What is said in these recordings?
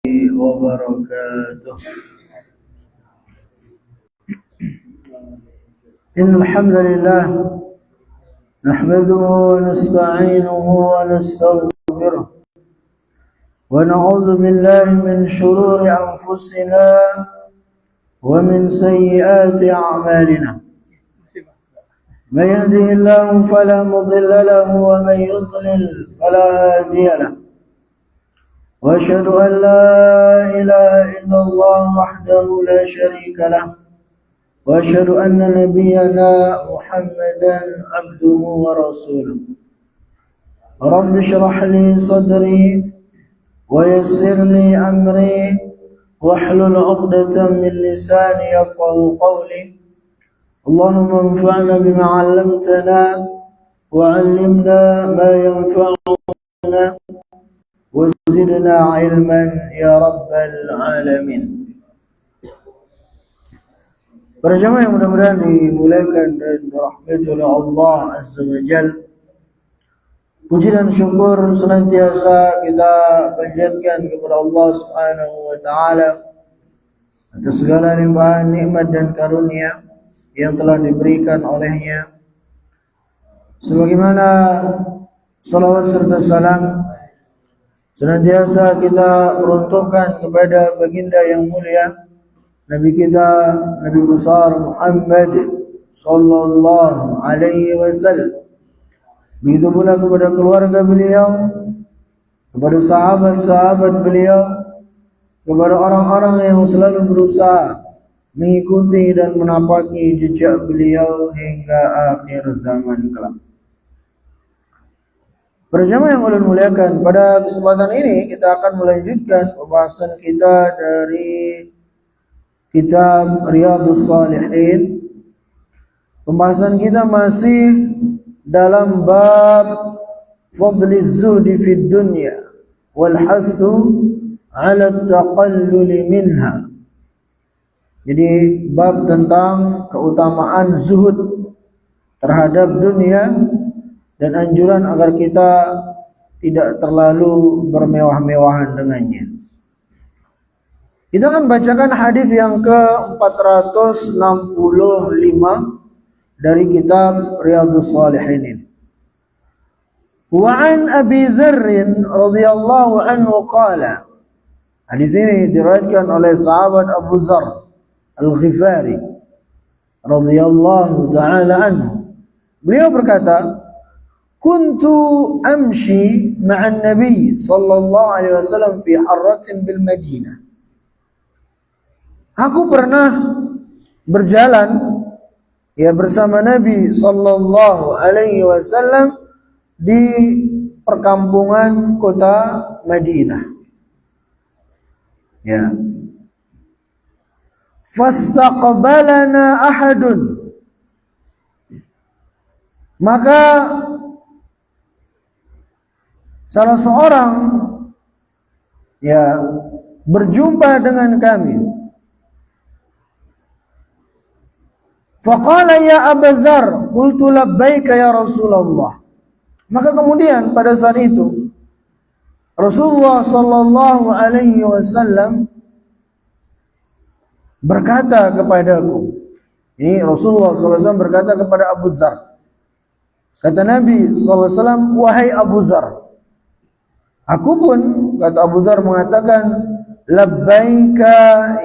وبركاته. إن الحمد لله نحمده ونستعينه ونستغفره ونعوذ بالله من شرور أنفسنا ومن سيئات أعمالنا. من يهده الله فلا مضل له ومن يضلل فلا هادي له. وأشهد أن لا إله إلا الله وحده لا شريك له. وأشهد أن نبينا محمدا عبده ورسوله. رب اشرح لي صدري ويسر لي أمري واحلل عقدة من لساني يفقهوا قولي. اللهم انفعنا بما علمتنا وعلمنا ما ينفعنا وزدنا علما ya rabbal alamin. Para jamaah yang mudah-mudahan dimuliakan dan dirahmati oleh Allah Azza wa Jalla, puji dan syukur senantiasa kita panjatkan kepada Allah Subhanahu wa taala atas segala limpahan nikmat dan karunia yang telah diberikan olehnya, sebagaimana salawat serta salam senantiasa kita peruntukkan kepada baginda yang mulia, Nabi kita, Nabi besar Muhammad sallallahu alaihi wasallam. Begitu pula kepada keluarga beliau, kepada sahabat-sahabat beliau, kepada orang-orang yang selalu berusaha mengikuti dan menapaki jejak beliau hingga akhir zaman kelak. Para jamaah yang ulun muliakan, pada kesempatan ini kita akan melanjutkan pembahasan kita dari kitab Riyadhus Shalihin. Pembahasan kita masih dalam bab fadliz zuhdi fid dunya wal hathu ala taqallul minha. Jadi bab tentang keutamaan zuhud terhadap dunia dan anjuran agar kita tidak terlalu bermewah-mewahan dengannya. Kita akan bacakan hadis yang ke-465 dari kitab Riyadhus Shalihin ini. Wa an Abi Dzarr radhiyallahu anhu qala. Hadis ini diriwayatkan oleh sahabat Abu Dzarr Al-Ghifari radhiyallahu ta'ala anhu. Beliau berkata, kuntu amshi ma'an Nabi sallallahu alaihi wasallam fi harratin bil Madinah. Aku pernah berjalan bersama Nabi sallallahu alaihi wasallam di perkampungan kota Madinah. Fastaqbalana ahadun. Maka salah seorang berjumpa dengan kami. Faqala ya Abu Dzarr, qultu labbaika ya Rasulullah. Maka kemudian pada saat itu Rasulullah sallallahu alaihi wasallam berkata kepadaku. Ini Rasulullah sallallahu alaihi wasallam berkata kepada Abu Dzarr. Kata Nabi sallallahu alaihi wasallam, wahai Abu Dzarr, aku pun, kata Abu Dzarr, mengatakan labbaika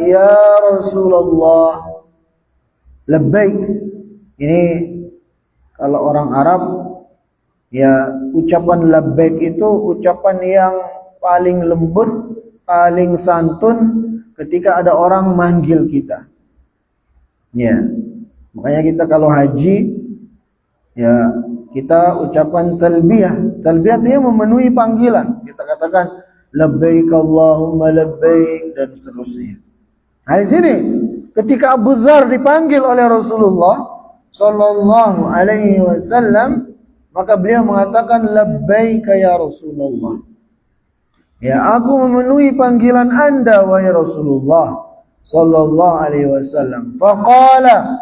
ya Rasulullah. Labbaik ini kalau orang Arab ucapan labbaik itu ucapan yang paling lembut, paling santun ketika ada orang manggil kita. Makanya kita kalau haji kita ucapan talbiyah. Talbiyah dia memenuhi panggilan. Kita katakan labbaik Allahumma labbaik dan seterusnya. Nah, di sini ketika Abu Dzarr dipanggil oleh Rasulullah sallallahu alaihi wasallam, maka beliau mengatakan labbaika ya Rasulullah. Aku memenuhi panggilan Anda wahai Rasulullah sallallahu alaihi wasallam. Faqala,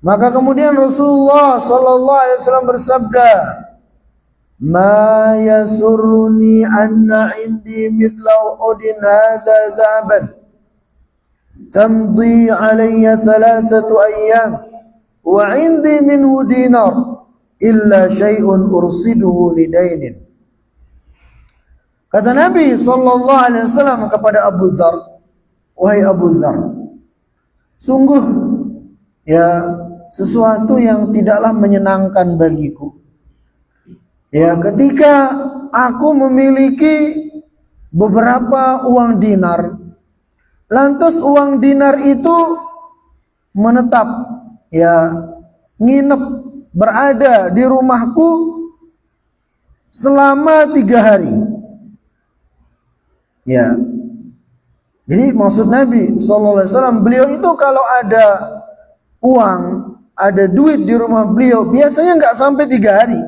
maka kemudian Rasulullah sallallahu alaihi wasallam bersabda, ma yasurruni anna indi mithla Uhudin hadha dhahaban tamdi alayya 3 ayyam wa indi minhu dinar illa syai'un ursiduhu lidainin. Kata Nabi sallallahu alaihi wasallam kepada Abu Dzar, wahai Abu Dzar, sungguh ya sesuatu yang tidaklah menyenangkan bagiku ya ketika aku memiliki beberapa uang dinar, lantas uang dinar itu menetap ya nginep berada di rumahku selama 3 hari ya. Jadi maksud Nabi SAW, beliau itu kalau ada uang, ada duit di rumah beliau, biasanya nggak sampai 3 hari.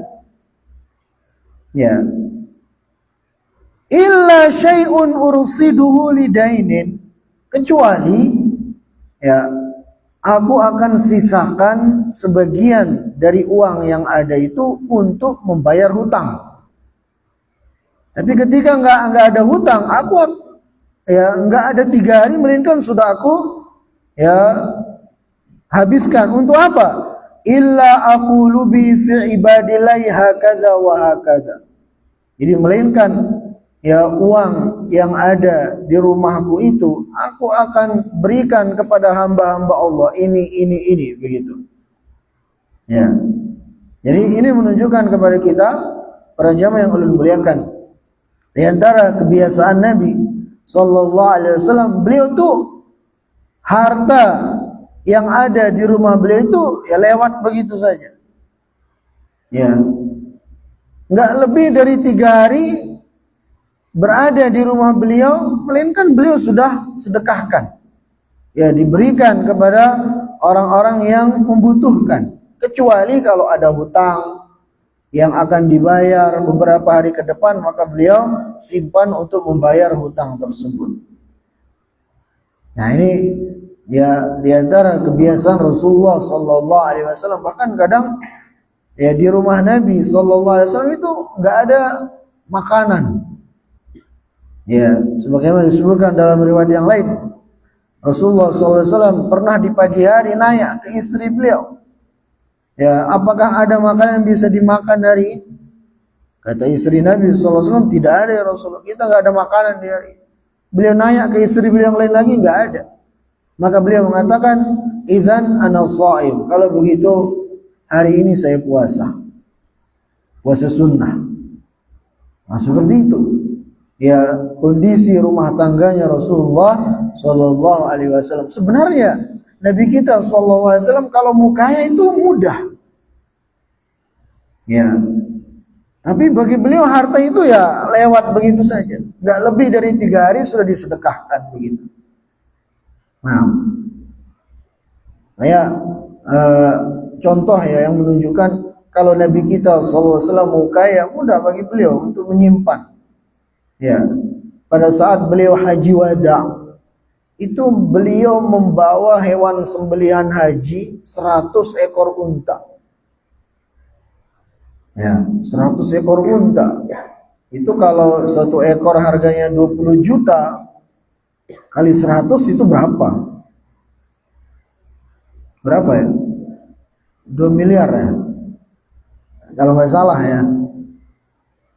Ya. Illa syai'un ursiduhu lidainin, kecuali ya aku akan sisakan sebagian dari uang yang ada itu untuk membayar hutang. Tapi ketika nggak ada hutang, aku ya nggak ada 3 hari, melainkan sudah aku ya habiskan. Untuk apa? Illa aqulu bi fi ibadillahi hakadha wa hakadha. Jadi melainkan ya uang yang ada di rumahku itu aku akan berikan kepada hamba-hamba Allah ini begitu. Ya. Jadi ini menunjukkan kepada kita para jamaah yang ulun muliakan, di antara kebiasaan Nabi sallallahu alaihi wasallam, beliau tuh harta yang ada di rumah beliau itu ya lewat begitu saja. Ya. Enggak lebih dari 3 hari berada di rumah beliau, melainkan beliau sudah sedekahkan. Ya, diberikan kepada orang-orang yang membutuhkan. Kecuali kalau ada hutang yang akan dibayar beberapa hari ke depan, maka beliau simpan untuk membayar hutang tersebut. Nah, ini ya di antara kebiasaan Rasulullah sallallahu alaihi wasallam. Bahkan kadang ya di rumah Nabi sallallahu alaihi wasallam itu enggak ada makanan. Ya, sebagaimana disebutkan dalam riwayat yang lain, Rasulullah sallallahu alaihi wasallam pernah di pagi hari nanya ke istri beliau, ya, apakah ada makanan yang bisa dimakan hari ini? Kata istri Nabi sallallahu alaihi wasallam, tidak ada ya Rasulullah, kita enggak ada makanan di hari ini. Beliau nanya ke istri beliau yang lain lagi, enggak ada. Maka beliau mengatakan, idzan ana shaim, kalau begitu hari ini saya puasa sunnah. Nah, seperti itu ya kondisi rumah tangganya Rasulullah sallallahu alaihi wasallam. Sebenarnya Nabi kita sallallahu alaihi wasallam kalau mau kaya itu mudah. Ya. Tapi bagi beliau harta itu ya lewat begitu saja. Enggak lebih dari 3 hari sudah disedekahkan begitu. Nah, contoh ya yang menunjukkan kalau Nabi kita sallallahu alaihi wasallam mau kaya, mudah bagi beliau untuk menyimpan. Ya, pada saat beliau haji wada, itu beliau membawa hewan sembelihan haji 100 ekor unta. Ya, 100 ekor unta. Itu kalau 1 ekor harganya 20 juta kali 100 itu berapa? Berapa ya? 2 miliar ya. Kalau nggak salah ya.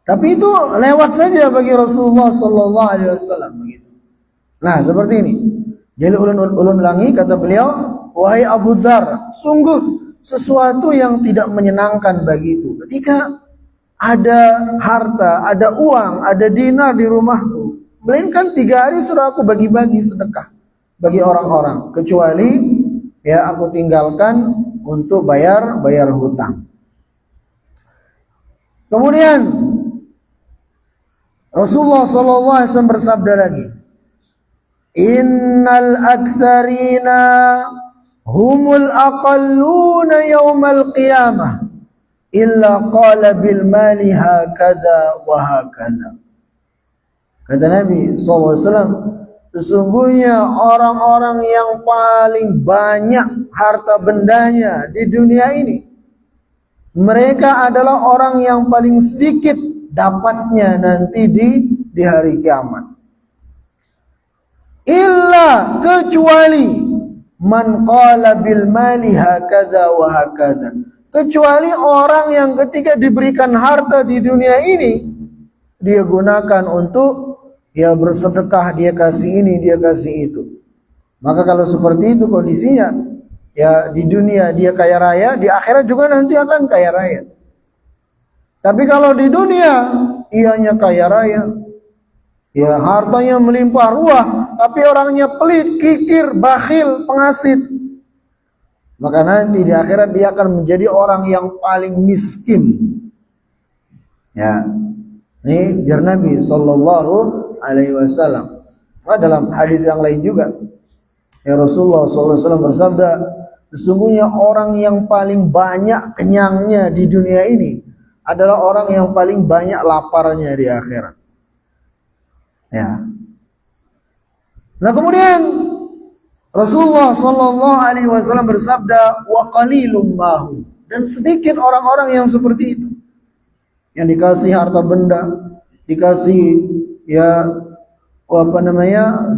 Tapi itu lewat saja bagi Rasulullah sallallahu alaihi wasallam begitu. Nah, seperti ini. Jadi ulun ulangi kata beliau, wahai Abu Dzar, sungguh sesuatu yang tidak menyenangkan bagiku ketika ada harta, ada uang, ada dinar di rumahku, melainkan 3 hari sudah aku bagi-bagi sedekah bagi orang-orang, kecuali ya aku tinggalkan untuk bayar hutang. Kemudian Rasulullah sallallahu alaihi wasallam bersabda lagi, innal aktsarina humul aqalluna yaumal qiyamah illa qala bil mali hakadha wa hakadha. Kata Nabi SAW, sesungguhnya orang-orang yang paling banyak harta bendanya di dunia ini Mereka adalah orang yang paling sedikit dapatnya nanti di hari kiamat. Illa, kecuali man qala bil mali hakadha wa hakadha. Kecuali orang yang ketika diberikan harta di dunia ini, dia gunakan untuk dia bersedekah, dia kasih ini, dia kasih itu. Maka kalau seperti itu kondisinya, ya di dunia dia kaya raya, di akhirat juga nanti akan kaya raya. Tapi kalau di dunia ianya kaya raya, ya hartanya melimpah ruah, tapi orangnya pelit, kikir, bakhil, pengasit, maka nanti di akhirat dia akan menjadi orang yang paling miskin. Ya, ini jar Nabi Sallallahu Alaihi Wasallam. Dalam hadis yang lain juga, ya Rasulullah Sallallahu Alaihi Wasallam bersabda, sesungguhnya orang yang paling banyak kenyangnya di dunia ini adalah orang yang paling banyak laparnya di akhirat. Ya. Nah kemudian Rasulullah Sallallahu Alaihi Wasallam bersabda, wa qalilum mahu, dan sedikit orang-orang yang seperti itu, yang dikasih harta benda, dikasih ya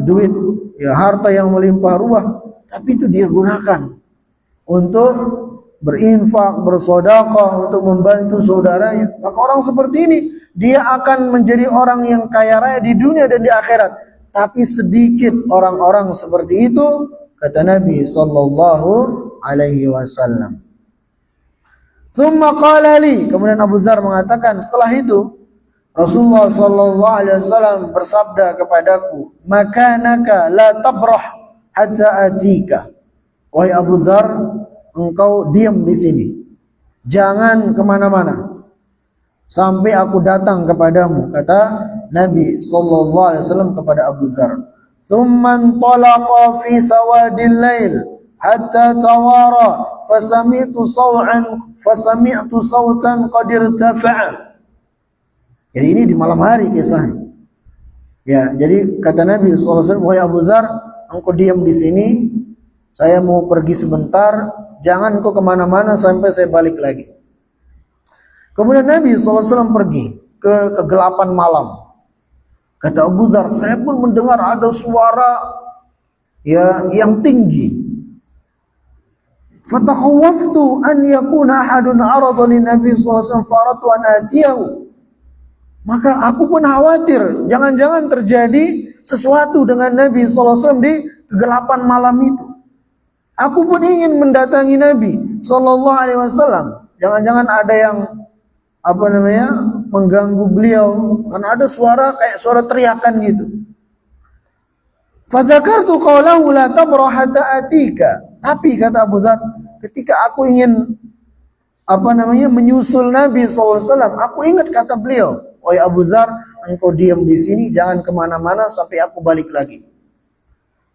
duit, ya harta yang melimpah ruah, tapi itu dia gunakan untuk berinfak, bersedekah, untuk membantu saudaranya. Maka orang seperti ini dia akan menjadi orang yang kaya raya di dunia dan di akhirat. Tapi sedikit orang-orang seperti itu, kata Nabi Sallallahu Alaihi Wasallam. Thumma qala li, kemudian Abu Dzar mengatakan, setelah itu Rasulullah Sallallahu Alaihi Wasallam bersabda kepadaku, makanaka la tabrah hatta atika. Wahai Abu Dzar, engkau diam di sini, jangan kemana-mana sampai aku datang kepadamu, kata Nabi Sallallahu Alaihi Wasallam kepada Abu Dzar. Thumman talaqa fi sawadil lail hatta tawara fasami'tu sautan qad irtafa'a. Jadi ini di malam hari kisahnya. Ya, jadi kata Nabi Sallallahu Alaihi Wasallam, wahai Abu Dzar, engkau diam di sini, saya mau pergi sebentar, jangan engkau kemana-mana sampai saya balik lagi. Kemudian Nabi SAW pergi ke kegelapan malam. Kata Abu Dzar, saya pun mendengar ada suara ya yang tinggi. Fatakhawwaftu an yakuna ahadun arada li Nabi SAW faratu an atiyahu. Maka aku pun khawatir, jangan-jangan terjadi sesuatu dengan Nabi SAW di kegelapan malam itu. Aku pun ingin mendatangi Nabi Sallallahu Alaihi Wasallam. Jangan-jangan ada yang mengganggu beliau, karena ada suara kayak suara teriakan gitu. Fadzakartu qaulahu la tabrah hatta atika. Tapi kata Abu Dzar, ketika aku ingin menyusul Nabi SAW, aku ingat kata beliau, wahai Abu Dzar, engkau diam di sini, jangan kemana-mana sampai aku balik lagi.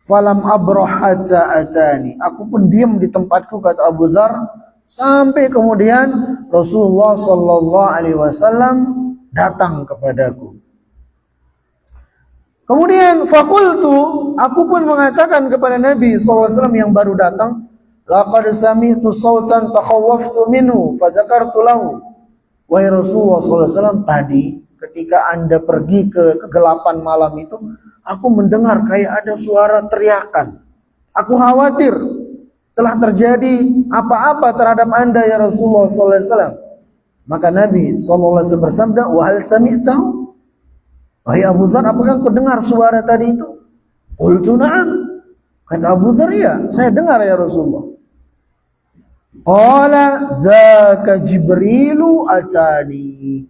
Falam abrah hatta atani. Aku pun diam di tempatku, kata Abu Dzar, sampai kemudian Rasulullah Sallallahu Alaihi Wasallam datang kepadaku. Kemudian fakultu, aku pun mengatakan kepada Nabi Sallallahu Alaihi Wasallam yang baru datang, laqad sami'tu sautan takhawwaftu minhu fadzakartu lahu. Wahai Rasulullah Sallallahu Alaihi Wasallam, tadi ketika Anda pergi ke kegelapan malam itu, aku mendengar kayak ada suara teriakan. Aku khawatir telah terjadi apa-apa terhadap Anda ya Rasulullah sallallahu alaihi wasallam. Maka Nabi sallallahu alaihi wasallam bersabda, "Wa hal sami'tahu?" Wahai Abu Dzar, apakah kau dengar suara tadi itu? Qultu na'am. Kata Abu Dzar, ya, saya dengar ya Rasulullah. Qala dzaka Jibrilu atani.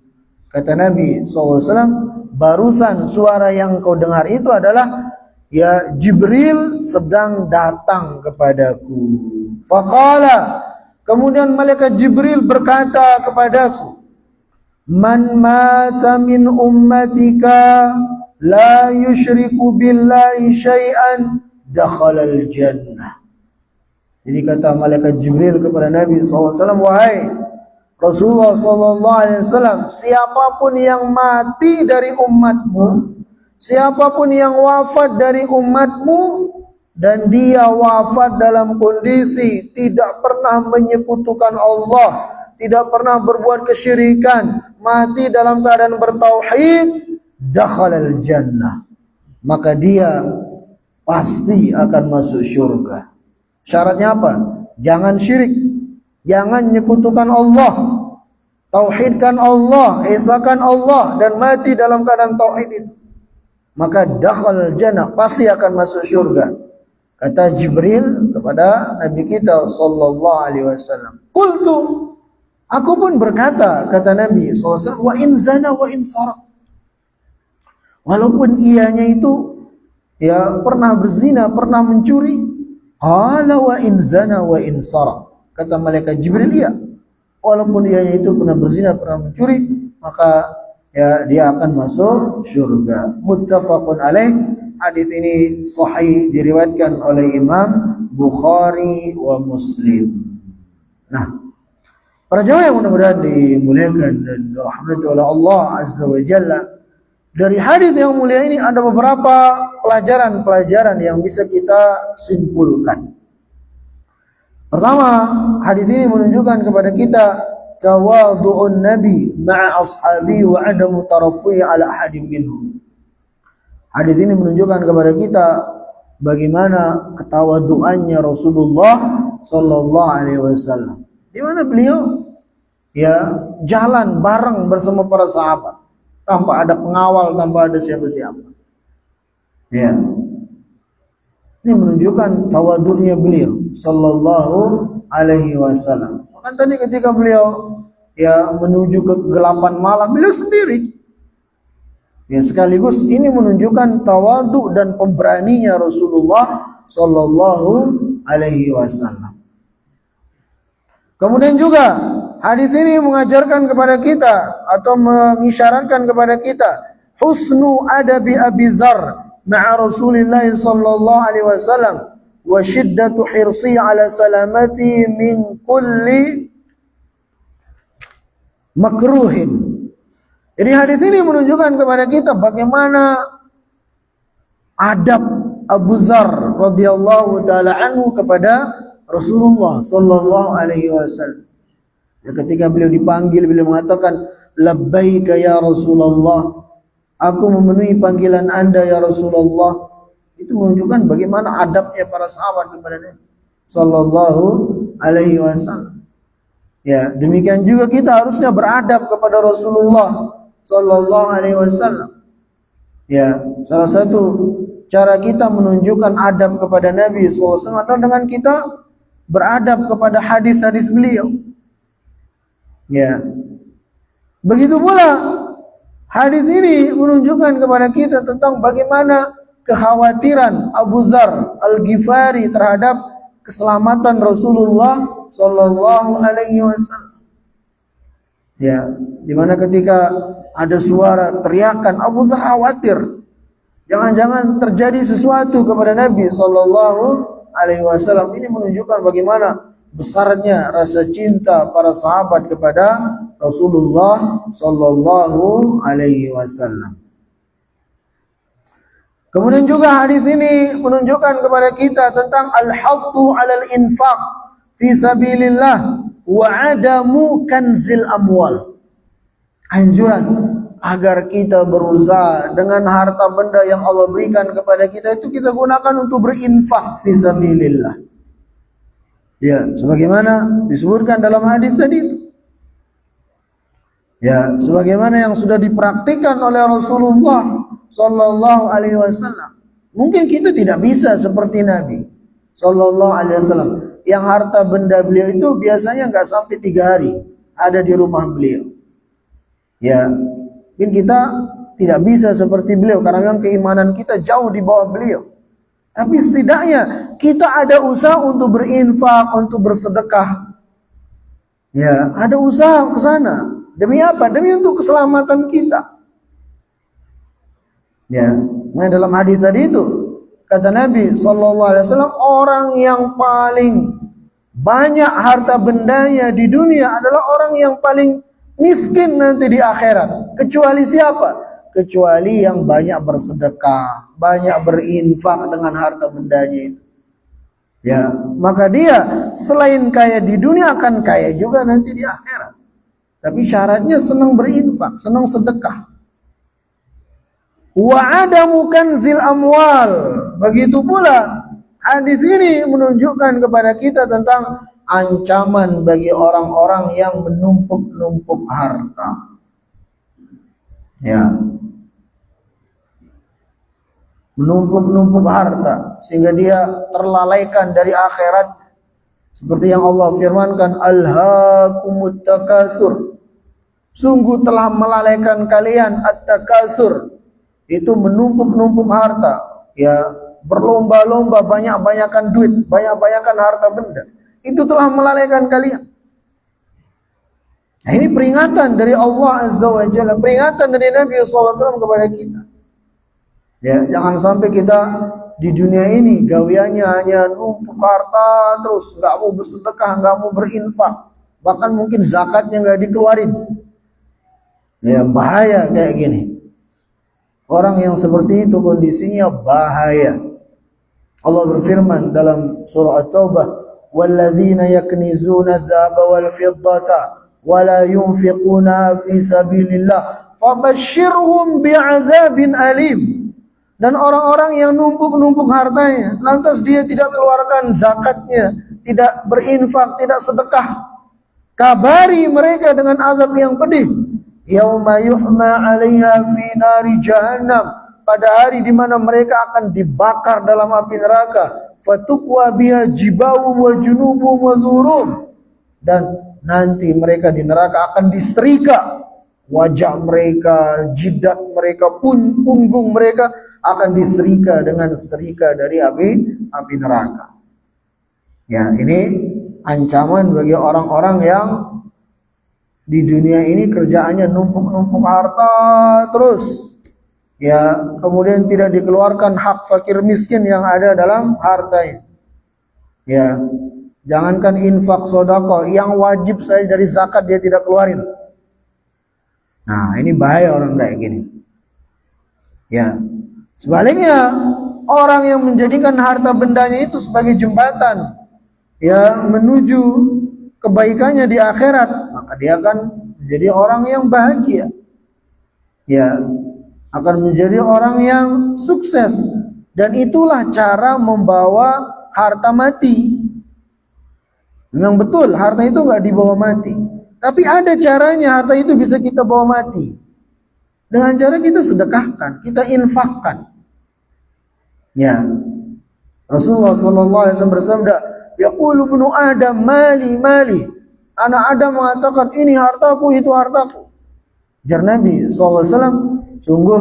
Kata Nabi sallallahu alaihi wasallam, barusan suara yang kau dengar itu adalah ya Jibril sedang datang kepadaku. Faqala, kemudian malaikat Jibril berkata kepadaku, man mata min ummatika la yushriku billahi syai'an dakhalal jannah. Jadi kata malaikat Jibril kepada Nabi SAW, wahai Rasulullah SAW, siapapun yang mati dari umatmu, siapapun yang wafat dari umatmu, dan dia wafat dalam kondisi tidak pernah menyekutukan Allah, tidak pernah berbuat kesyirikan, mati dalam keadaan bertauhid, dakhalal jannah, maka dia pasti akan masuk surga. Syaratnya apa? Jangan syirik, jangan nyekutukan Allah, tauhidkan Allah, esakan Allah, dan mati dalam keadaan tauhid itu, maka dakhalal jannah, pasti akan masuk surga. Kata Jibril kepada Nabi kita sallallahu alaihi wasallam, qultu, aku pun berkata, kata Nabi sallallahu alaihi wasallam, wa in zana wa in saraq, walaupun ianya itu ya pernah berzina, pernah mencuri. Qala wa in zana wa in saraq, kata malaikat Jibril, iya, walaupun ianya itu pernah berzina, pernah mencuri, maka ya dia akan masuk surga. Muttafaqun alaih. Hadis ini sahih, diriwayatkan oleh Imam Bukhari wa Muslim. Nah, para jamaah yang mudah-mudahan dimuliakan dan dirahmati oleh Allah Azza wa Jalla, dari hadis yang mulia ini ada beberapa pelajaran-pelajaran yang bisa kita simpulkan. Pertama, hadis ini menunjukkan kepada kita tawadhu'un Nabi ma'a ashabi wa adamu tarafuhi ala ahadin minhum. Hadis ini menunjukkan kepada kita bagaimana ketawaduannya Rasulullah sallallahu alaihi wasallam. Di mana beliau ya jalan bareng bersama para sahabat tanpa ada pengawal, tanpa ada siapa-siapa. Ya. Ini menunjukkan tawadunya beliau sallallahu alaihi wasallam. Kan tadi ketika beliau ya menuju ke kegelapan malam, beliau sendiri. Ya, sekaligus ini menunjukkan tawadu dan pemberaninya Rasulullah sallallahu alaihi wasallam. Kemudian juga hadis ini mengajarkan kepada kita atau mengisyaratkan kepada kita husnu adabi Abi Dzar ma'a Rasulillah sallallahu alaihi wasallam wa shiddatu hirsi ala salamati min kulli makruhin. Jadi hadis ini menunjukkan kepada kita bagaimana adab Abu Dzar radhiyallahu taala anhu kepada Rasulullah sallallahu alaihi wasallam. Ya, ketika beliau dipanggil, beliau mengatakan, labbaika ya Rasulullah, aku memenuhi panggilan Anda ya Rasulullah. Itu menunjukkan bagaimana adabnya para sahabat kepada Nabi sallallahu alaihi wasallam. Ya, demikian juga kita harusnya beradab kepada Rasulullah sallallahu alaihi wasallam. Ya, salah satu cara kita menunjukkan adab kepada Nabi sallallahu alaihi wasallam adalah dengan kita beradab kepada hadis-hadis beliau. Ya. Begitu pula hadis ini menunjukkan kepada kita tentang bagaimana kekhawatiran Abu Dzar Al-Ghifari terhadap keselamatan Rasulullah sallallahu alaihi wasallam. Ya, di mana ketika ada suara teriakan, Abu Dzar khawatir jangan-jangan terjadi sesuatu kepada Nabi sallallahu alaihi wasallam. Ini menunjukkan bagaimana besarnya rasa cinta para sahabat kepada Rasulullah sallallahu alaihi wasallam. Kemudian juga hadis ini menunjukkan kepada kita tentang al-haddu 'alal infaq fi sabilillah wa 'adamu kanzil amwal. Anjuran agar kita berusaha dengan harta benda yang Allah berikan kepada kita itu kita gunakan untuk berinfak fi sabilillah. Ya, sebagaimana disebutkan dalam hadis tadi. Ya, sebagaimana yang sudah dipraktikkan oleh Rasulullah sallallahu alaihi wasallam. Mungkin kita tidak bisa seperti Nabi sallallahu alaihi wasallam yang harta benda beliau itu biasanya enggak sampai 3 hari ada di rumah beliau. Ya, mungkin kita tidak bisa seperti beliau karena memang keimanan kita jauh di bawah beliau. Tapi setidaknya kita ada usaha untuk berinfak, untuk bersedekah. Ya, ada usaha ke sana. Demi apa? Demi untuk keselamatan kita. Ya, nah dalam hadis tadi itu kata Nabi sallallahu alaihi wasallam, orang yang paling banyak harta bendanya di dunia adalah orang yang paling miskin nanti di akhirat. Kecuali siapa? Kecuali yang banyak bersedekah, banyak berinfak dengan harta bendanya itu. Ya, maka dia selain kaya di dunia akan kaya juga nanti di akhirat. Tapi syaratnya senang berinfak, senang sedekah. Wa adamu kanzil amwal. Begitu pula hadis ini menunjukkan kepada kita tentang ancaman bagi orang-orang yang menumpuk-numpuk harta. Ya. Menumpuk-numpuk harta sehingga dia terlalaikan dari akhirat. Seperti yang Allah firmankan, alhaakumut takatsur. Sungguh telah melalaikan kalian at-takatsur. Itu menumpuk-numpuk harta, ya, berlomba-lomba banyak-banyakan duit, banyak-banyakan harta benda. Itu telah melalaikan kalian. Nah, ini peringatan dari Allah Azza wa Jalla, peringatan dari Nabi SAW kepada kita. Ya, jangan sampai kita di dunia ini gawiannya hanya numpuk harta terus, nggak mau bersedekah, nggak mau berinfak, bahkan mungkin zakatnya nggak dikeluarin. Ya, bahaya kayak gini. Orang yang seperti itu kondisinya bahaya. Allah berfirman dalam surah At-Taubah, "Walladzina yaknizuna adh-dhahaba wal fiddata wa la yunfiquna fi sabilillah, fabashshirhum bi'adzabin alim." Dan orang-orang yang numpuk-numpuk hartanya, lantas dia tidak keluarkan zakatnya, tidak berinfak, tidak sedekah, kabari mereka dengan azab yang pedih. Yauma yuhma 'alaiha fi nari jahannam, pada hari di mana mereka akan dibakar dalam api neraka. Fatukwa biha jibahu wa junubu wa dhurum, dan nanti mereka di neraka akan disetrika wajah mereka, jidat mereka, punggung mereka akan diserika dengan serika dari api neraka. Ya, ini ancaman bagi orang-orang yang di dunia ini kerjaannya numpuk-numpuk harta terus. Ya, kemudian tidak dikeluarkan hak fakir miskin yang ada dalam hartanya. Ya, jangankan infak sedekah, yang wajib saja dari zakat dia tidak keluarin. Nah, ini bahaya orang kayak gini. Ya, sebaliknya orang yang menjadikan harta bendanya itu sebagai jembatan, ya, menuju kebaikannya di akhirat, maka dia akan menjadi orang yang bahagia. Ya, akan menjadi orang yang sukses. Dan itulah cara membawa harta mati. Memang betul, harta itu nggak dibawa mati. Tapi ada caranya harta itu bisa kita bawa mati. Dengan cara kita sedekahkan, kita infakkan. Ya, Rasulullah SAW bersabda, yaqulu ibnu Adam mali mali. Anak Adam mengatakan, ini hartaku, itu hartaku. Jar Nabi SAW, sungguh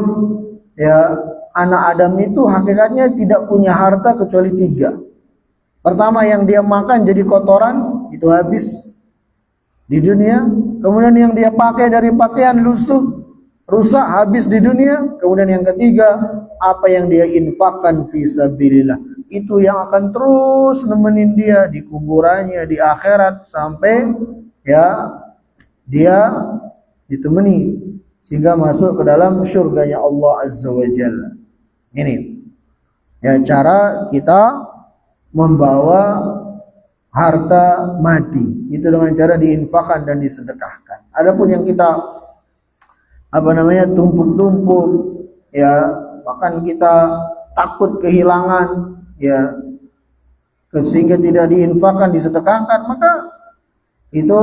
ya, anak Adam itu hakikatnya tidak punya harta kecuali 3. Pertama, yang dia makan jadi kotoran, itu habis di dunia. Kemudian yang dia pakai dari pakaian lusuh, rusak, habis di dunia. Kemudian yang ketiga, apa yang dia infakkan fi sabilillah, itu yang akan terus nemenin dia di kuburannya, di akhirat, sampai ya dia ditemani sehingga masuk ke dalam surganya Allah Azza wa Jalla. Ini ya cara kita membawa harta mati, itu dengan cara diinfakkan dan disedekahkan. Adapun yang kita tumpuk-tumpuk, ya, bahkan kita takut kehilangan, ya, sehingga tidak diinfakkan, disedekahkan, maka itu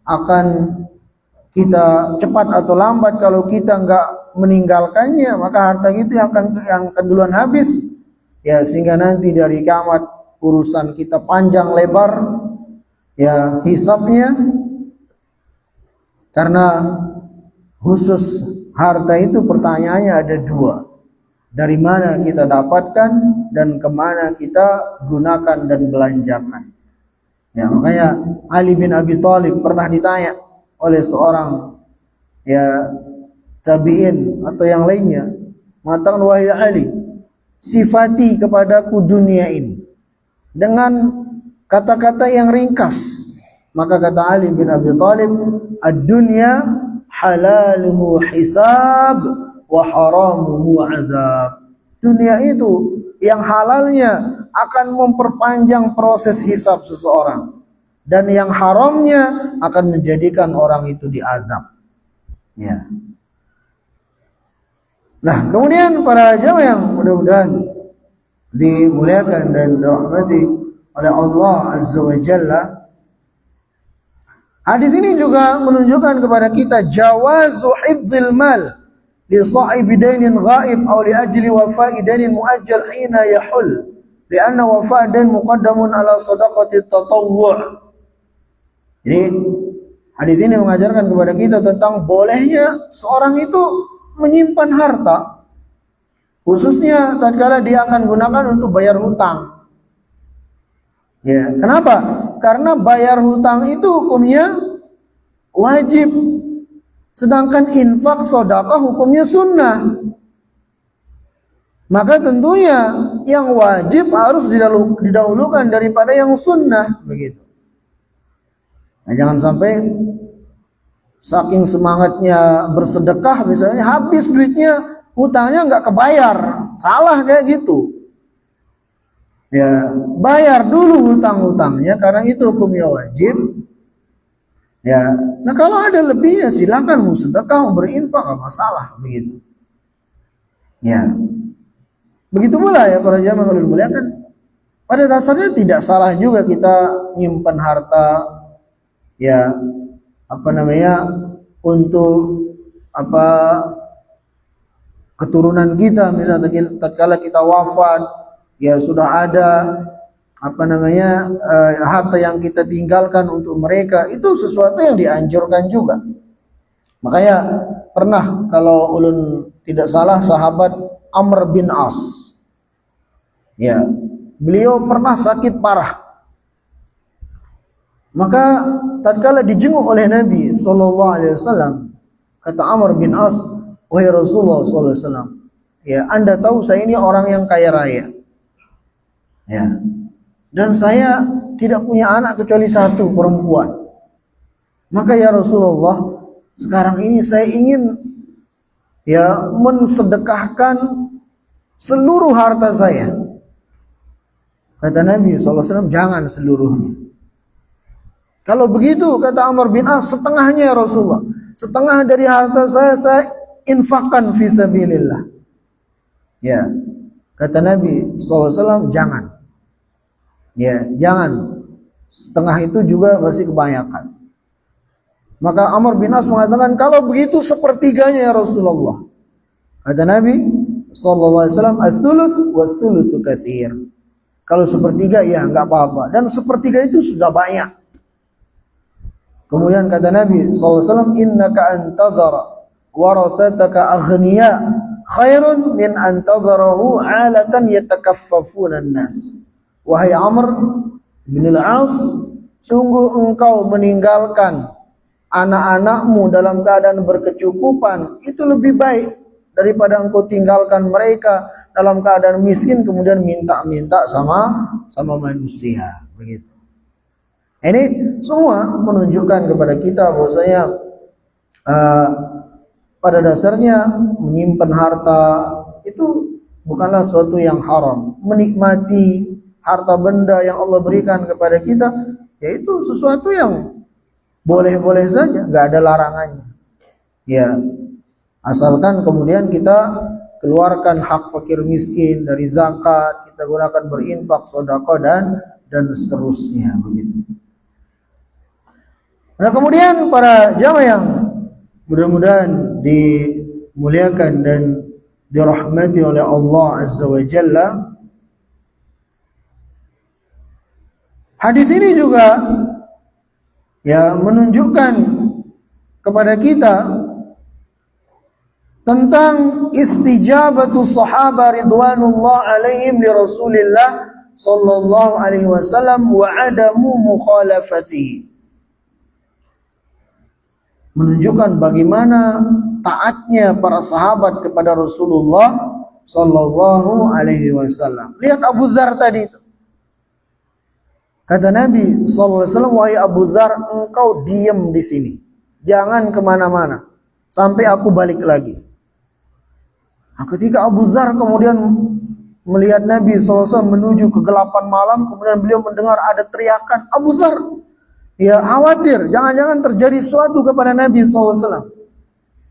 akan kita cepat atau lambat, kalau kita nggak meninggalkannya, maka harta itu yang akan duluan habis. Ya, sehingga nanti dari kiamat urusan kita panjang lebar, ya, hisabnya. Karena khusus harta itu pertanyaannya ada 2. Dari mana kita dapatkan dan kemana kita gunakan dan belanjakan. Ya, makanya Ali bin Abi Thalib pernah ditanya oleh seorang, ya, tabi'in atau yang lainnya, mengatakan, wahai Ali, sifati kepadaku dunia ini dengan kata-kata yang ringkas. Maka kata Ali bin Abi Thalib, ad-dunya halaluhu hisab wa haramuhu azab. Dunia itu yang halalnya akan memperpanjang proses hisab seseorang, dan yang haramnya akan menjadikan orang itu diazab. Ya. Nah, kemudian para jamaah yang mudah-mudahan dimuliakan dan dirahmati oleh Allah Azza wa Jalla, hadis ini juga menunjukkan kepada kita jawazu hifdzil mal li sahibi dainin ghaib aw li ajli wafa'i dainin muajjal hina yahul, lianna wafa' dain muqaddamun ala sadaqati tatawwu'. Jadi hadis ini mengajarkan kepada kita tentang bolehnya seorang itu menyimpan harta, khususnya tatkala dia akan gunakan untuk bayar hutang. Ya, kenapa? Karena bayar hutang itu hukumnya wajib, sedangkan infak sedekah hukumnya sunnah. Maka tentunya yang wajib harus didahulukan daripada yang sunnah, begitu. Nah, jangan sampai saking semangatnya bersedekah misalnya habis duitnya, hutangnya nggak kebayar, salah kayak gitu. Ya, bayar dulu hutang-hutangnya karena itu hukumnya wajib. Ya, nah kalau ada lebihnya silakan mau sedekah, mau berinfak, nggak masalah, begitu. Ya, begitu pula ya para jamaah kalau dimuliakan. Pada dasarnya tidak salah juga kita nyimpan harta, ya untuk keturunan kita, misalnya tatkala kita wafat, ya sudah ada harta yang kita tinggalkan untuk mereka, itu sesuatu yang dianjurkan juga. Makanya pernah, kalau ulun tidak salah, sahabat Amr bin As, ya, beliau pernah sakit parah. Maka tatkala dijenguk oleh Nabi sallallahu alaihi wasallam, kata Amr bin As, "Wahai Rasulullah sallallahu alaihi wasallam, ya, Anda tahu saya ini orang yang kaya raya. Ya. Dan saya tidak punya anak kecuali satu, perempuan. Maka ya Rasulullah, sekarang ini saya ingin mensedekahkan seluruh harta saya." Kata Nabi sallallahu alaihi wasallam, "Jangan seluruhnya. Kalau begitu," kata Amr bin As, "setengahnya ya Rasulullah. Setengah dari harta saya infakkan fi sabilillah." Ya. Kata Nabi sallallahu alaihi wasallam, "Jangan. Ya, jangan. Setengah itu juga masih kebanyakan." Maka Amr bin As mengatakan, "Kalau begitu sepertiganya ya Rasulullah." Kata Nabi sallallahu alaihi wasallam, "Ats-tsuluts wa-tsulusu katsir." Kalau sepertiga ya enggak apa-apa, dan sepertiga itu sudah banyak. Kemudian kata Nabi sallallahu alaihi wasallam, "Innaka antadhara warathataka aghniya khairun min antadharahu 'alatan yatakaffafuna an-nas." Wahai Amr bin al-As, sungguh engkau meninggalkan anak-anakmu dalam keadaan berkecukupan itu lebih baik daripada engkau tinggalkan mereka dalam keadaan miskin kemudian minta-minta sama manusia, begitu. Ini semua menunjukkan kepada kita bahwasanya pada dasarnya menyimpan harta itu bukanlah sesuatu yang haram. Menikmati harta benda yang Allah berikan kepada kita, yaitu sesuatu yang boleh-boleh saja, nggak ada larangannya. Ya, asalkan kemudian kita keluarkan hak fakir miskin dari zakat, kita gunakan berinfak, sedekah dan seterusnya, begitu. Nah, kemudian para jamaah yang mudah-mudahan dimuliakan dan dirahmati oleh Allah Azza wa Jalla, hadis ini juga menunjukkan kepada kita tentang istijabatu sahaba ridwanullah alaihim li Rasulillah sallallahu alaihi wasallam wa adamu mukhalafatihi. Menunjukkan bagaimana taatnya para sahabat kepada Rasulullah sallallahu alaihi wasallam. Lihat Abu Dzar tadi itu. Kata Nabi sallallahu alaihi wasallam, "Wahai Abu Dzar, engkau diam di sini. Jangan kemana-mana sampai aku balik lagi." Nah, ketika Abu Dzar kemudian melihat Nabi SAW menuju kegelapan malam, kemudian beliau mendengar ada teriakan Abu Dzar. Ya, khawatir jangan-jangan terjadi sesuatu kepada Nabi SAW.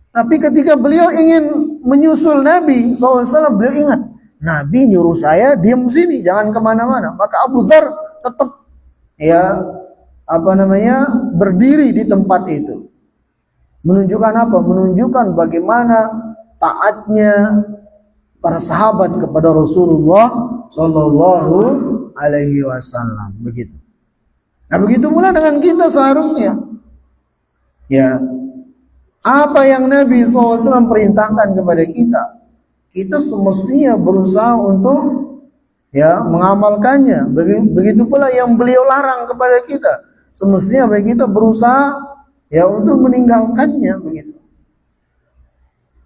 Tapi ketika beliau ingin menyusul Nabi SAW, beliau ingat, Nabi nyuruh saya diam sini, jangan kemana-mana. Maka Abu Dzar tetap berdiri di tempat itu. Menunjukkan apa? Menunjukkan bagaimana taatnya para sahabat kepada Rasulullah Sallallahu Alaihi Wasallam. Begitu. Nah, begitu pula dengan kita seharusnya. Ya, apa yang Nabi SAW perintahkan kepada kita, kita semestinya berusaha untuk mengamalkannya. Begitu pula yang beliau larang kepada kita, semestinya bagi kita berusaha untuk meninggalkannya, begitu.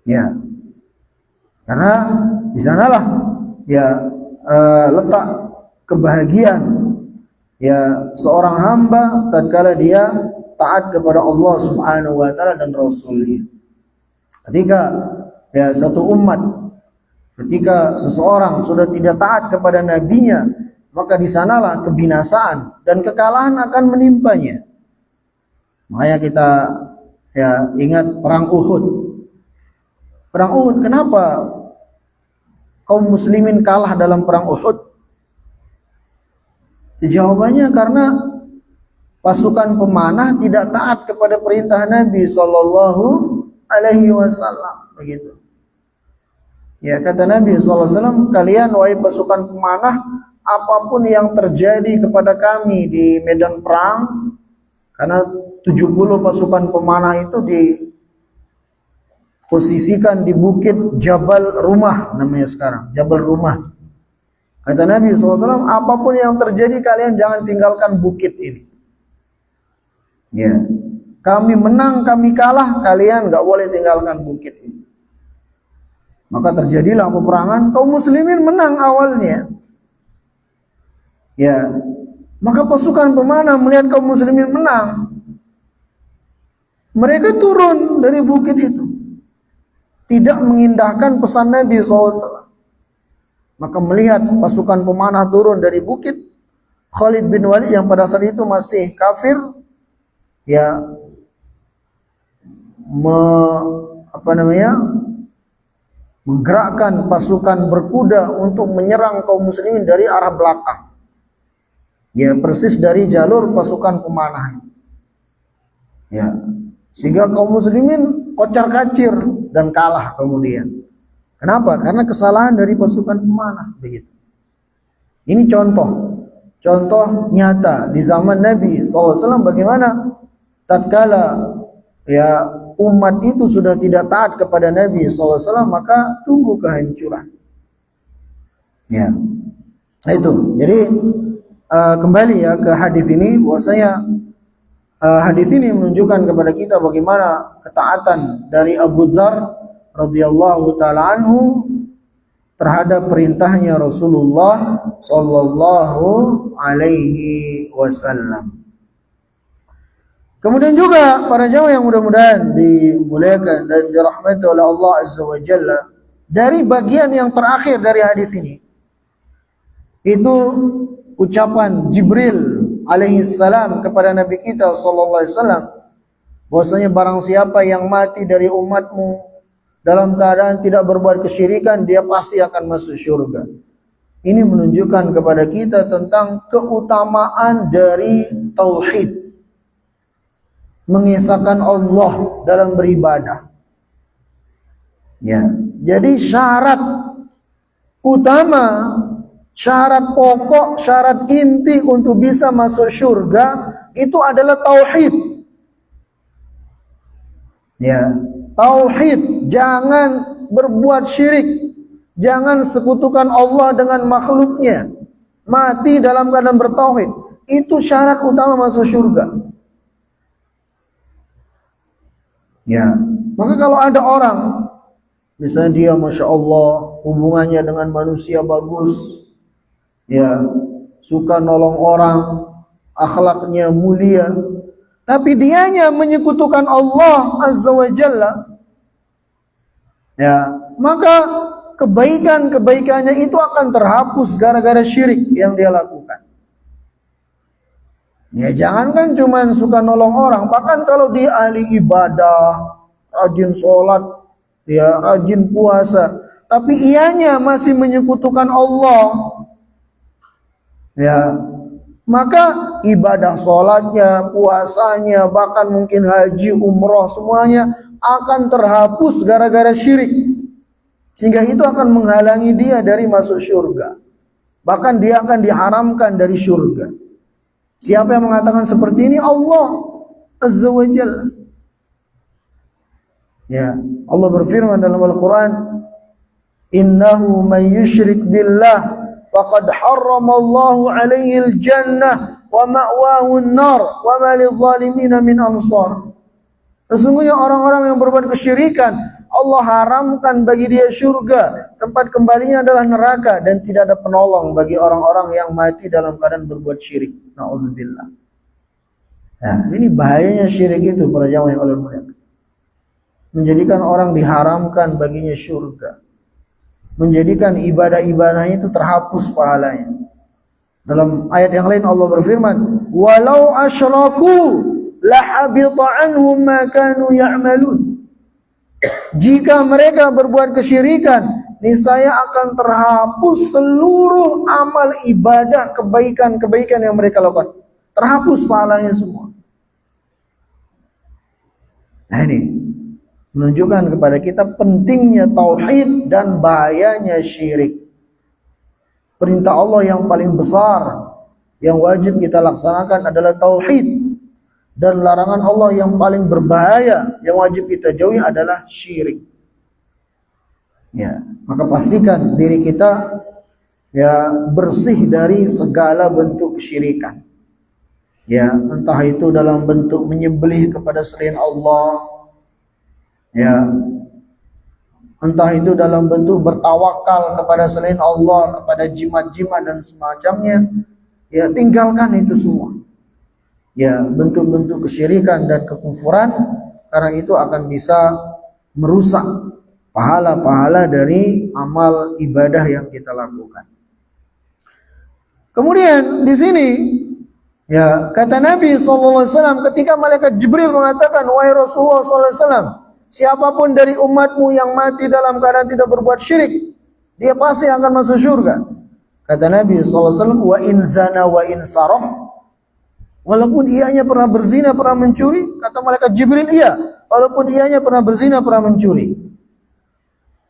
Ya, karena di sanalah letak kebahagiaan seorang hamba tatkala dia taat kepada Allah Subhanahu wa taala dan Rasulnya. Ketika satu umat, ketika seseorang sudah tidak taat kepada nabinya, maka di sanalah kebinasaan dan kekalahan akan menimpanya. Makanya kita ingat perang Uhud. Perang Uhud, kenapa kaum muslimin kalah dalam perang Uhud? Jawabannya karena pasukan pemanah tidak taat kepada perintah Nabi Sallallahu Alaihi Wasallam, begitu. Ya, kata Nabi Sallallahu Alaihi Wasallam, kalian wahai pasukan pemanah, apapun yang terjadi kepada kami di medan perang, karena 70 pasukan pemanah itu diposisikan di bukit Jabal Rumah, namanya sekarang Jabal Rumah. Kata Nabi SAW, apapun yang terjadi kalian jangan tinggalkan bukit ini. Ya, kami menang, kami kalah, kalian gak boleh tinggalkan bukit ini. Maka terjadilah peperangan, kaum muslimin menang awalnya. Ya, maka pasukan pemanah melihat kaum muslimin menang, mereka turun dari bukit itu, tidak mengindahkan pesan Nabi SAW. Maka melihat pasukan pemanah turun dari bukit, Khalid bin Walid yang pada saat itu masih kafir, menggerakkan pasukan berkuda untuk menyerang kaum muslimin dari arah belakang. Ya, persis dari jalur pasukan pemanah. Ya, sehingga kaum muslimin kocar-kacir dan kalah kemudian. Kenapa? Karena kesalahan dari pasukan pemanah, begitu. Ini contoh nyata di zaman Nabi SAW bagaimana tatkala umat itu sudah tidak taat kepada Nabi SAW, maka tunggu kehancuran. Ya, nah itu. Jadi kembali ke hadis ini, bahwasanya hadis ini menunjukkan kepada kita bagaimana ketaatan dari Abu Dzar radhiyallahu taala anhu terhadap perintahnya Rasulullah sallallahu alaihi wasallam. Kemudian juga para jamaah yang mudah-mudahan dimuliakan dan dirahmati oleh Allah Azza wa Jalla, dari bagian yang terakhir dari hadis ini itu ucapan Jibril alaihi salam kepada Nabi kita sallallahu alaihi wasallam, bahwasanya barang siapa yang mati dari umatmu dalam keadaan tidak berbuat kesyirikan, dia pasti akan masuk surga. Ini menunjukkan kepada kita tentang keutamaan dari tauhid, mengesahkan Allah dalam beribadah. Ya, jadi syarat utama, syarat pokok, syarat inti untuk bisa masuk surga itu adalah tauhid. Ya, tauhid, jangan berbuat syirik, jangan sekutukan Allah dengan makhluknya. Mati dalam keadaan bertauhid, itu syarat utama masuk surga. Ya, maka kalau ada orang, misalnya dia Masya Allah hubungannya dengan manusia bagus, ya, suka nolong orang, akhlaknya mulia, tapi dianya menyekutukan Allah Azza wa Jalla, ya, maka kebaikan-kebaikannya itu akan terhapus gara-gara syirik yang dia lakukan. Ya jangankan cuman suka nolong orang, bahkan kalau dia ahli ibadah, rajin sholat, ya rajin puasa, tapi ianya masih menyekutukan Allah, ya maka ibadah sholatnya, puasanya, bahkan mungkin haji, umroh, semuanya akan terhapus gara-gara syirik. Sehingga itu akan menghalangi dia dari masuk surga. Bahkan dia akan diharamkan dari surga. Siapa yang mengatakan seperti ini? Allah Azza wa Jalla. Ya, Allah berfirman dalam Al-Quran, "Innahu man yushrik billah faqad harramallahu alaihi al-jannah wa ma'wahu an-nar wa ma lidh-dhalimin min ansar." Sesungguhnya orang-orang yang berbuat kesyirikan, Allah haramkan bagi dia surga, tempat kembalinya adalah neraka, dan tidak ada penolong bagi orang-orang yang mati dalam keadaan berbuat syirik. Na'udzubillah. Nah, ini bahayanya syirik itu para jamaah yang Allah muliakan. Menjadikan orang diharamkan baginya surga. Menjadikan ibadah-ibadahnya itu terhapus pahalanya. Dalam ayat yang lain Allah berfirman, "Walau asyraku lahabita anhum ma kanu ya'malun." Jika mereka berbuat kesyirikan, niscaya akan terhapus seluruh amal ibadah, kebaikan-kebaikan yang mereka lakukan. Terhapus pahalanya semua. Nah ini menunjukkan kepada kita pentingnya tauhid dan bahayanya syirik. Perintah Allah yang paling besar yang wajib kita laksanakan adalah tauhid. Dan larangan Allah yang paling berbahaya yang wajib kita jauhi adalah syirik. Ya, maka pastikan diri kita ya bersih dari segala bentuk kesyirikan. Ya, entah itu dalam bentuk menyembelih kepada selain Allah, ya, entah itu dalam bentuk bertawakal kepada selain Allah, kepada jimat-jimat dan semacamnya. Ya, tinggalkan itu semua. Ya, bentuk-bentuk kesyirikan dan kekufuran, karena itu akan bisa merusak pahala-pahala dari amal ibadah yang kita lakukan. Kemudian di sini ya kata Nabi SAW ketika malaikat Jibril mengatakan, "Wahai Rasulullah SAW, siapapun dari umatmu yang mati dalam keadaan tidak berbuat syirik, dia pasti akan masuk surga." Kata Nabi SAW, "Wa in zana wa in sarah." Walaupun ianya pernah berzina, pernah mencuri, kata malaikat Jibril, iya. Walaupun ianya pernah berzina, pernah mencuri.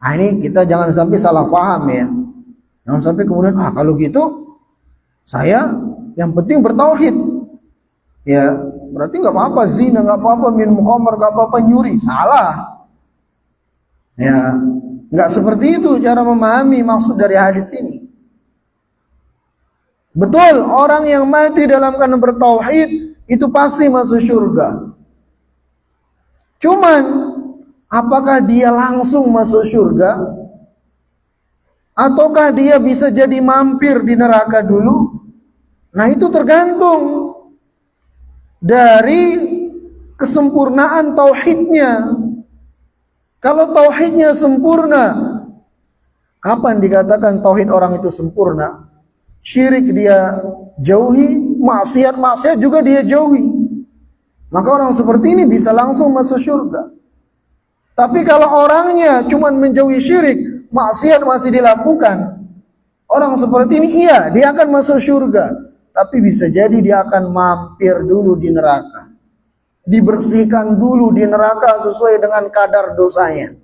Nah ini kita jangan sampai salah paham ya. Jangan sampai kemudian, kalau gitu, saya yang penting bertauhid. Ya, berarti nggak apa-apa zina, nggak apa-apa minum khamar, nggak apa-apa nyuri. Salah. Ya, nggak seperti itu cara memahami maksud dari hadis ini. Betul, orang yang mati dalam keadaan bertauhid itu pasti masuk surga. Cuman, apakah dia langsung masuk surga? Ataukah dia bisa jadi mampir di neraka dulu? Nah itu tergantung dari kesempurnaan tauhidnya. Kalau tauhidnya sempurna, kapan dikatakan tauhid orang itu sempurna? Syirik dia jauhi, maksiat juga dia jauhi. Maka orang seperti ini bisa langsung masuk surga. Tapi kalau orangnya cuma menjauhi syirik, maksiat masih dilakukan, orang seperti ini iya, dia akan masuk surga. Tapi bisa jadi dia akan mampir dulu di neraka. Dibersihkan dulu di neraka sesuai dengan kadar dosanya.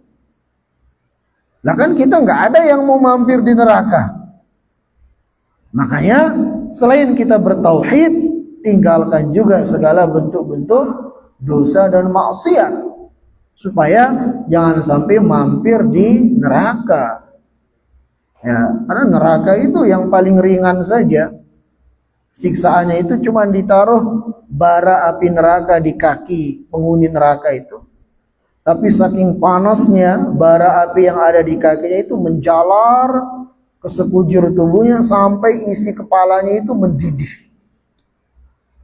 Nah kan kita nggak ada yang mau mampir di neraka. Makanya selain kita bertauhid, tinggalkan juga segala bentuk-bentuk dosa dan maksiat, supaya jangan sampai mampir di neraka. Ya, karena neraka itu yang paling ringan saja. Siksaannya itu cuma ditaruh bara api neraka di kaki penghuni neraka itu. Tapi saking panasnya bara api yang ada di kakinya itu menjalar ke sekujur tubuhnya sampai isi kepalanya itu mendidih.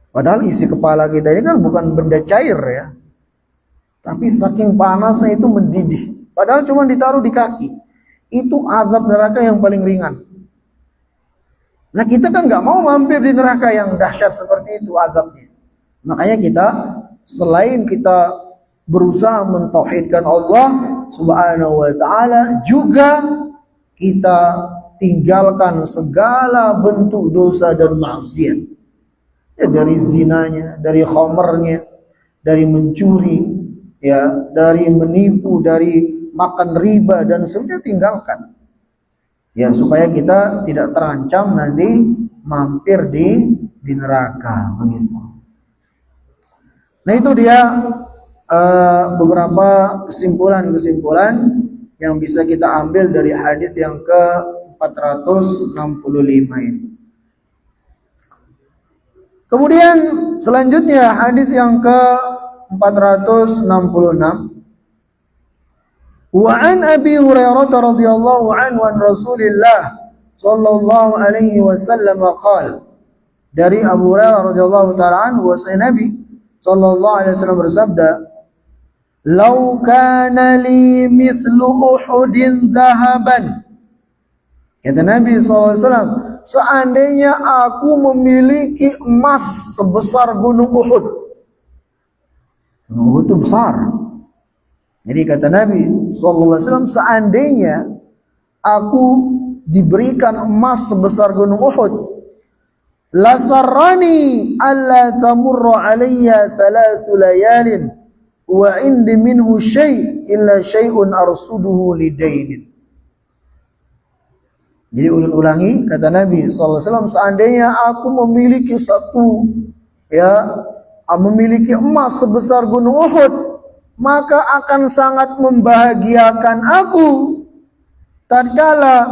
Padahal isi kepala kita ini kan bukan benda cair ya. Tapi saking panasnya itu mendidih. Padahal cuma ditaruh di kaki. itu azab neraka yang paling ringan. Nah kita kan nggak mau mampir di neraka yang dahsyat seperti itu azabnya. Makanya kita selain kita berusaha mentauhidkan Allah Subhanahu wa taala, juga kita tinggalkan segala bentuk dosa dan maksiat. Ya, dari zinanya, dari khamarnya, dari mencuri, ya, dari menipu, dari makan riba dan semuanya tinggalkan. Ya, supaya kita tidak terancam nanti mampir di neraka begitu. Nah, itu dia beberapa kesimpulan-kesimpulan yang bisa kita ambil dari hadis yang ke-465 ini. Kemudian selanjutnya hadis yang ke-466, wa an Abi Hurairah radhiyallahu anhu an Rasulillah sallallahu alaihi wasallam qala, dari Abu Hurairah radhiyallahu taala anhu bahwasanya Nabi sallallahu alaihi wasallam bersabda, "Lau kana li mithlu Uhudin dhahaban." Kata Nabi SAW, seandainya aku memiliki emas sebesar gunung Uhud. Gunung Uhud itu besar. Jadi kata Nabi SAW, seandainya aku diberikan emas sebesar gunung Uhud, lasarrani alla tamurra alayya 3 layalin wa indi minhu syai' illa syai'un arsuduhu lidainin. Jadi ulangi kata Nabi SAW, seandainya aku memiliki memiliki emas sebesar gunung Uhud, maka akan sangat membahagiakan aku tatkala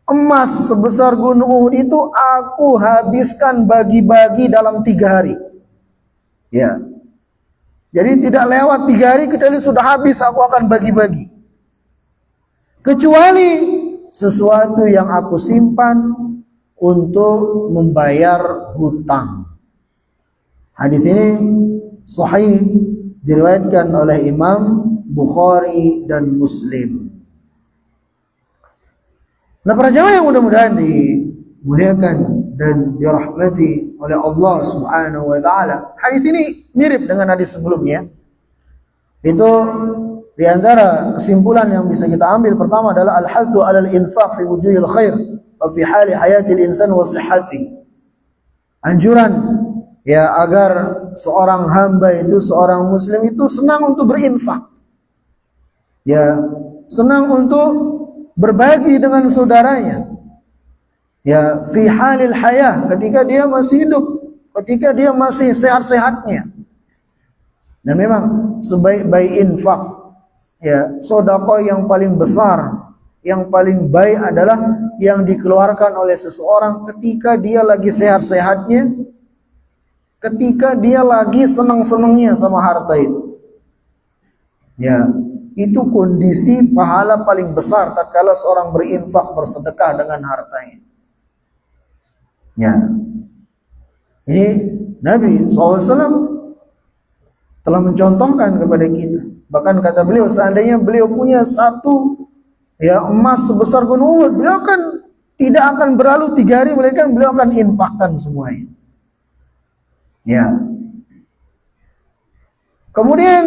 emas sebesar gunung Uhud itu aku habiskan bagi-bagi dalam 3 hari. Ya. Jadi tidak lewat 3 hari kecuali sudah habis aku akan bagi-bagi. Kecuali sesuatu yang aku simpan untuk membayar hutang. Hadis ini sahih, diriwayatkan oleh Imam Bukhari dan Muslim. Nah, para jamaah yang mudah-mudahan dimuliakan dan dirahmati oleh Allah Subhanahu wa taala, hadis ini mirip dengan hadis sebelumnya. Itu di antara kesimpulan yang bisa kita ambil, pertama adalah al-hathu 'alal infaq fi wujuhil khair wa fi hali hayatil insan wa sihhati. Anjuran ya agar seorang hamba itu, seorang muslim itu senang untuk berinfak. Ya, senang untuk berbagi dengan saudaranya. Ya, fi halil hayah, ketika dia masih hidup, ketika dia masih sehat-sehatnya. Dan memang sebaik-baik infak, ya, sedekah yang paling besar, yang paling baik adalah yang dikeluarkan oleh seseorang ketika dia lagi sehat-sehatnya, ketika dia lagi senang-senangnya sama harta itu. Ya, itu kondisi pahala paling besar tatkala seorang berinfak, bersedekah dengan hartanya. Ya. Ini Nabi SAW telah mencontohkan kepada kita. Bahkan kata beliau, seandainya beliau punya satu emas sebesar gunung Uhud, beliau tidak akan berlalu 3 hari, melainkan beliau akan infakkan semuanya. Ya. Kemudian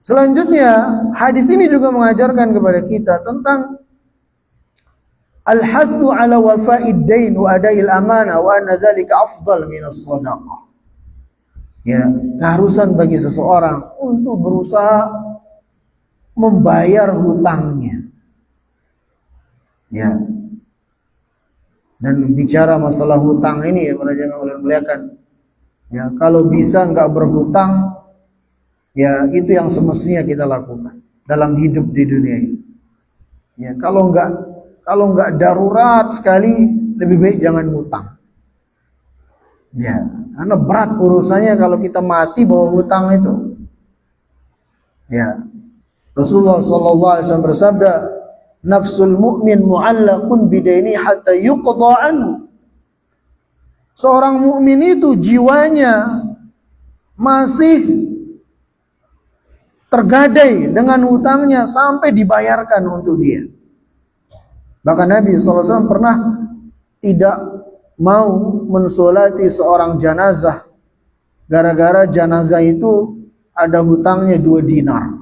selanjutnya hadis ini juga mengajarkan kepada kita tentang al-hathu ala wafa'id dain wa ada'il amanah wa anna dzalika afdal min as-shadaqah. Ya, keharusan bagi seseorang untuk berusaha membayar hutangnya. Ya. Dan bicara masalah hutang ini ya para jamaah ulama muliakan. Ya, kalau bisa enggak berhutang, ya itu yang semestinya kita lakukan dalam hidup di dunia ini. Ya, kalau enggak darurat sekali, lebih baik jangan hutang. Ya, karena berat urusannya kalau kita mati bawa hutang itu. Ya. Rasulullah sallallahu alaihi wasallam bersabda, "Nafsul mu'min mu'allaqun bidaini hatta yuqda anhu." Seorang mukmin itu jiwanya masih tergadai dengan hutangnya sampai dibayarkan untuk dia. Bahkan Nabi SAW pernah tidak mau mensolati seorang janazah gara-gara jenazah itu ada hutangnya 2 dinar.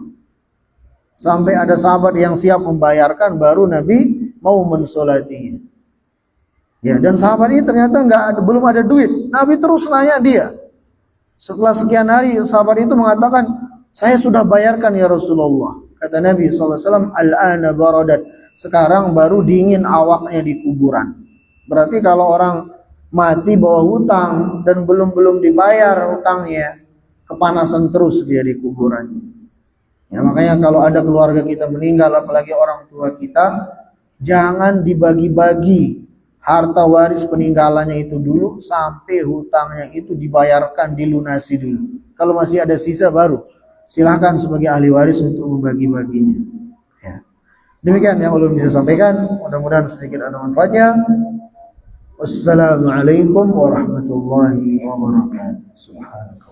Sampai ada sahabat yang siap membayarkan, baru Nabi mau mensolatinya. Ya, dan sahabat ini ternyata belum ada duit. Nabi terus nanya dia. Setelah sekian hari sahabat itu mengatakan, saya sudah bayarkan ya Rasulullah. Kata Nabi SAW, al-ana baradat. Sekarang baru dingin awaknya di kuburan. Berarti kalau orang mati bawa hutang dan belum dibayar hutangnya, kepanasan terus dia di kuburan. Ya, makanya kalau ada keluarga kita meninggal, apalagi orang tua kita, jangan dibagi-bagi harta waris peninggalannya itu dulu sampai hutangnya itu dibayarkan, dilunasi dulu. Kalau masih ada sisa baru silakan sebagai ahli waris untuk membagi-baginya. Ya. Demikian yang ulun bisa sampaikan. Mudah-mudahan sedikit ada manfaatnya. Wassalamualaikum warahmatullahi wabarakatuh. Subhanallah.